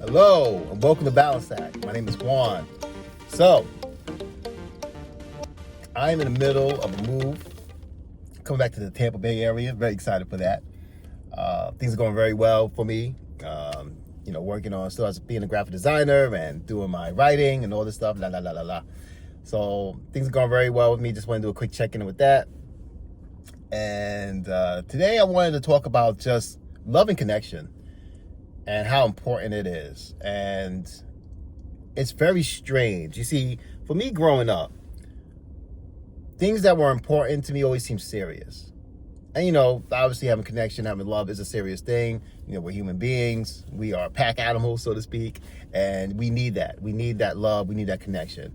Hello, and welcome to Balance Act. My name is Juan. So, I am in the middle of a move, coming back to the Tampa Bay area. Very excited for that. Things are going very well for me. Working on still as being a graphic designer and doing my writing and all this stuff. So things are going very well with me. Just want to do a quick check-in with that. And today I wanted to talk about just love and connection and how important it is. And it's very strange. You see, for me growing up, things that were important to me always seemed serious. And, obviously having connection, having love is a serious thing. We're human beings. We are pack animals, so to speak. And we need that. We need that love. We need that connection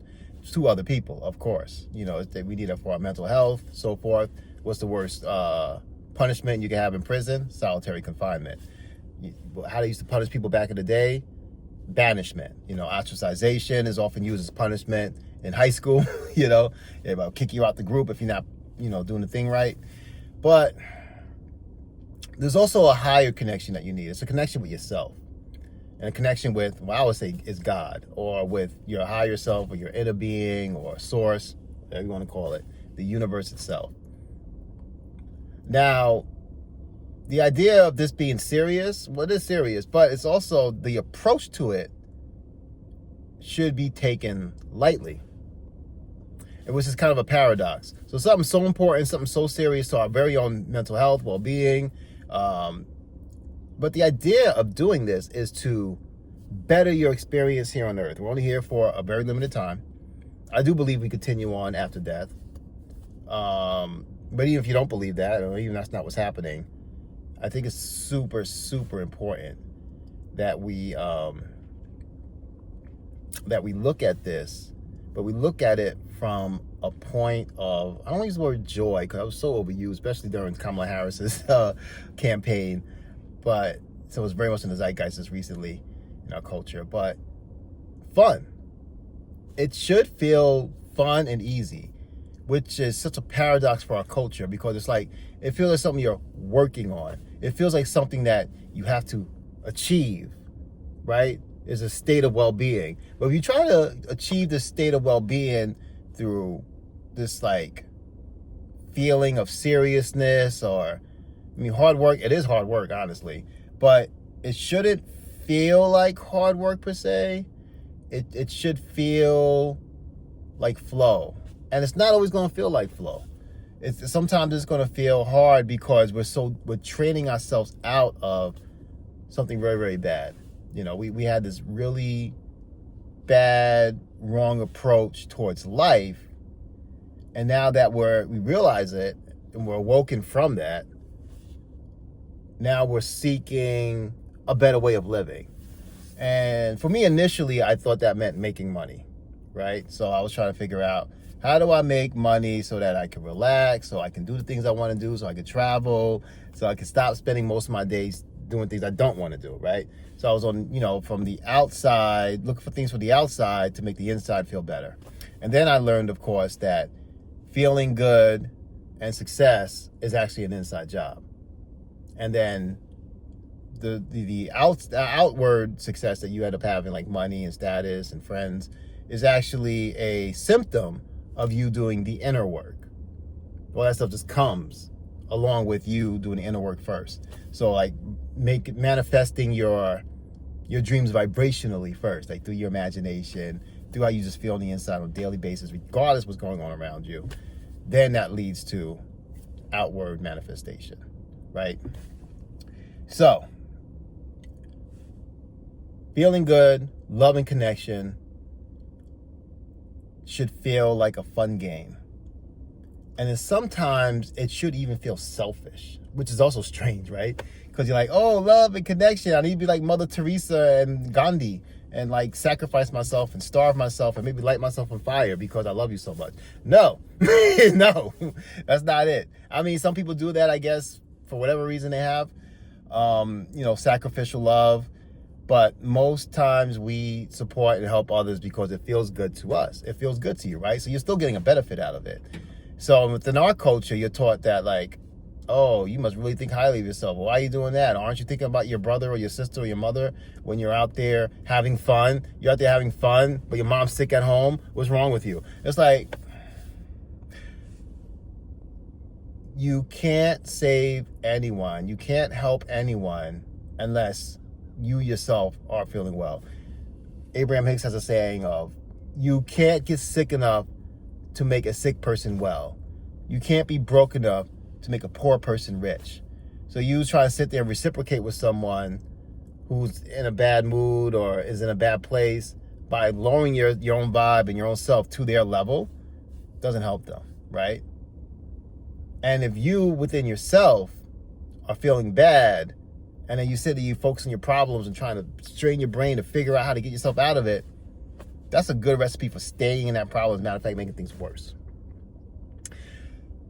to other people, of course. We need it for our mental health, so forth. What's the worst punishment you can have in prison? Solitary confinement. How they used to punish people back in the day? Banishment. Ostracization is often used as punishment in high school. They'll kick you out the group if you're not, doing the thing right. But there's also a higher connection that you need. It's a connection with yourself. And a connection with, I would say, is God, or with your higher self, or your inner being, or source, whatever you want to call it, the universe itself. Now, the idea of this being serious, well, it is serious, but it's also the approach to it should be taken lightly, which is kind of a paradox. So something so important, something so serious to our very own mental health, well-being. But the idea of doing this is to better your experience here on earth. We're only here for a very limited time. I do believe we continue on after death. But even if you don't believe that, or even that's not what's happening, I think it's super, super important that we look at this, but we look at it from a point of, I don't want to use the word joy because I was so overused, especially during Kamala Harris's campaign. But so it was very much in the zeitgeist just recently in our culture. But fun. It should feel fun and easy, which is such a paradox for our culture because it's like, it feels like something you're working on. It feels like something that you have to achieve, right? Is a state of well-being. But if you try to achieve this state of well-being through this feeling of seriousness hard work, it is hard work, honestly, but it shouldn't feel like hard work per se. It should feel like flow. And it's not always going to feel like flow. Sometimes it's going to feel hard because we're training ourselves out of something very, very bad. We had this really bad, wrong approach towards life. And now that we realize it and we're awoken from that, now we're seeking a better way of living. And for me, initially, I thought that meant making money, right? So I was trying to figure out, how do I make money so that I can relax, so I can do the things I want to do, so I can travel, so I can stop spending most of my days doing things I don't want to do, right? So I was on, from the outside, looking for things from the outside to make the inside feel better. And then I learned, of course, that feeling good and success is actually an inside job. And then the outward success that you end up having, like money and status and friends, is actually a symptom of you doing the inner work. All that stuff just comes along with you doing the inner work first. So manifesting your dreams vibrationally first, through your imagination, through how you just feel on the inside on a daily basis, regardless of what's going on around you. Then that leads to outward manifestation, right? So, feeling good, love and connection should feel like a fun game. And then sometimes it should even feel selfish, which is also strange, right? Because you're like, oh, love and connection. I need to be like Mother Teresa and Gandhi and sacrifice myself and starve myself and maybe light myself on fire because I love you so much. No, no, that's not it. I mean, some people do that, I guess, for whatever reason they have, sacrificial love. But most times we support and help others because it feels good to us. It feels good to you, right? So you're still getting a benefit out of it. So within our culture, you're taught that Oh, you must really think highly of yourself. Well, why are you doing that? Aren't you thinking about your brother or your sister or your mother when you're out there having fun? You're out there having fun, but your mom's sick at home. What's wrong with you? It's like, you can't save anyone. You can't help anyone unless you yourself are feeling well. Abraham Hicks has a saying of, you can't get sick enough to make a sick person well. You can't be broke enough to make a poor person rich. So you try to sit there and reciprocate with someone who's in a bad mood or is in a bad place by lowering your own vibe and your own self to their level, doesn't help them, right? And if you within yourself are feeling bad, and then you sit there, you focus on your problems and trying to strain your brain to figure out how to get yourself out of it, that's a good recipe for staying in that problem. As a matter of fact, making things worse.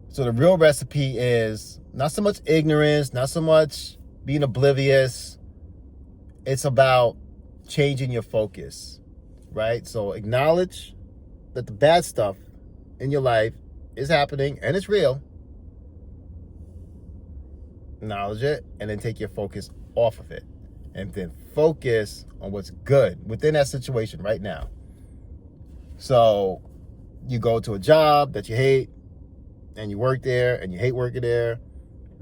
So the real recipe is not so much ignorance, not so much being oblivious. It's about changing your focus, right? So acknowledge that the bad stuff in your life is happening and it's real. Acknowledge it, and then take your focus off of it. And then focus on what's good within that situation right now. So you go to a job that you hate, and you work there, and you hate working there,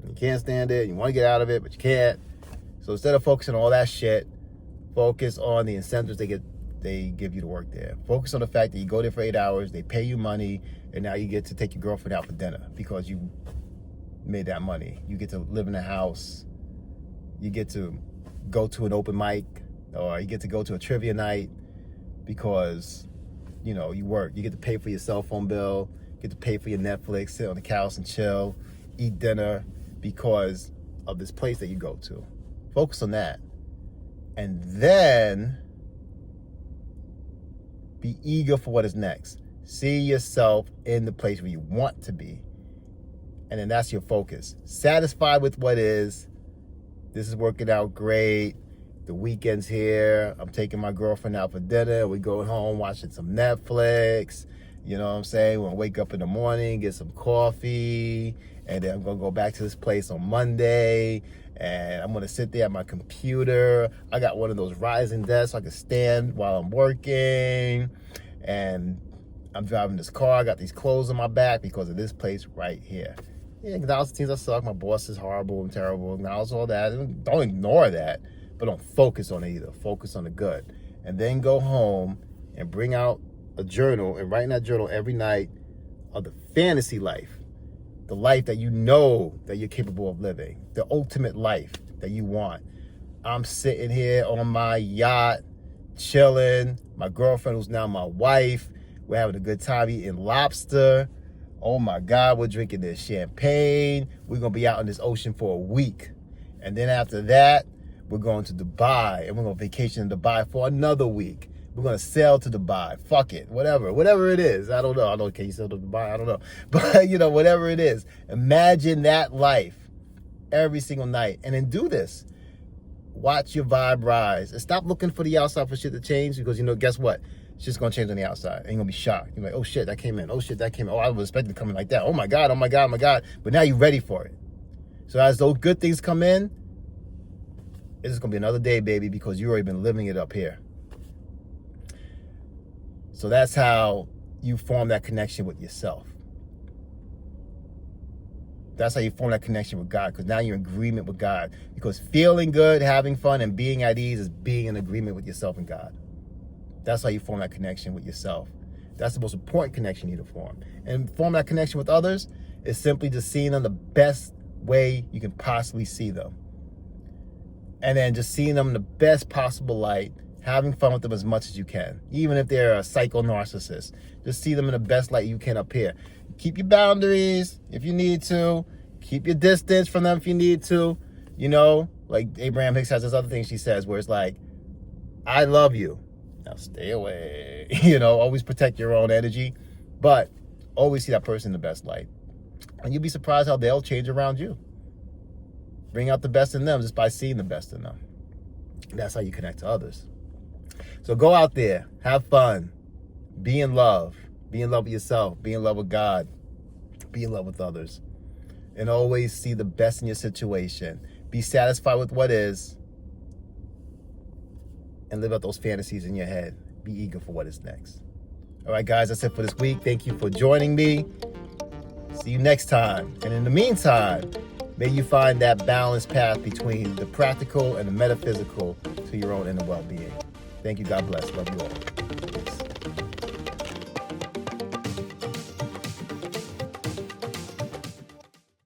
and you can't stand it, and you want to get out of it, but you can't. So instead of focusing on all that shit, focus on the incentives they give you to work there. Focus on the fact that you go there for 8 hours, they pay you money, and now you get to take your girlfriend out for dinner because you made that money. You get to live in a house. You get to go to an open mic, or you get to go to a trivia night because, you know, you work. You get to pay for your cell phone bill. You get to pay for your Netflix, sit on the couch and chill, eat dinner because of this place that you go to. Focus on that. And then be eager for what is next. See yourself in the place where you want to be. And then that's your focus. Satisfied with what is. This is working out great. The weekend's here. I'm taking my girlfriend out for dinner. We go home watching some Netflix. You know what I'm saying? We're going to wake up in the morning, get some coffee. And then I'm going to go back to this place on Monday. And I'm going to sit there at my computer. I got one of those rising desks so I can stand while I'm working. And I'm driving this car. I got these clothes on my back because of this place right here. Yeah, acknowledge the things I suck. My boss is horrible and terrible. Acknowledge all that. Don't ignore that, but don't focus on it either. Focus on the good. And then go home and bring out a journal and write in that journal every night of the fantasy life, the life that you know that you're capable of living, the ultimate life that you want. I'm sitting here on my yacht, chilling. My girlfriend, who's now my wife, we're having a good time eating lobster. Oh my God, we're drinking this champagne. We're going to be out in this ocean for a week. And then after that, we're going to Dubai. And we're going to vacation in Dubai for another week. We're going to sail to Dubai. Fuck it. Whatever it is. I don't know. Can you sail to Dubai? I don't know. But, you know, whatever it is. Imagine that life every single night. And then do this. Watch your vibe rise. And stop looking for the outside for shit to change. Because, you know, guess what? It's just going to change on the outside. And you're going to be shocked. You're like, oh, shit, that came in. Oh, shit, that came in. Oh, I was expecting to come in like that. Oh, my God, oh, my God, oh, my God. But now you're ready for it. So as those good things come in, it's going to be another day, baby, because you've already been living it up here. So that's how you form that connection with yourself. That's how you form that connection with God, because now you're in agreement with God. Because feeling good, having fun, and being at ease is being in agreement with yourself and God. That's how you form that connection with yourself. That's the most important connection you need to form. And form that connection with others is simply just seeing them the best way you can possibly see them. And then just seeing them in the best possible light, having fun with them as much as you can. Even if they're a psycho narcissist, just see them in the best light you can up here. Keep your boundaries if you need to. Keep your distance from them if you need to. You know, like Abraham Hicks has this other thing she says where it's like, I love you. Now stay away. You know, always protect your own energy, but always see that person in the best light. And you'll be surprised how they'll change around you. Bring out the best in them just by seeing the best in them. That's how you connect to others. So go out there, have fun, be in love with yourself, be in love with God, be in love with others. and always see the best in your situation. Be satisfied with what is, and live out those fantasies in your head. Be eager for what is next. All right, guys, that's it for this week. Thank you for joining me. See you next time. And in the meantime, may you find that balanced path between the practical and the metaphysical to your own inner well-being. Thank you. God bless. Love you all.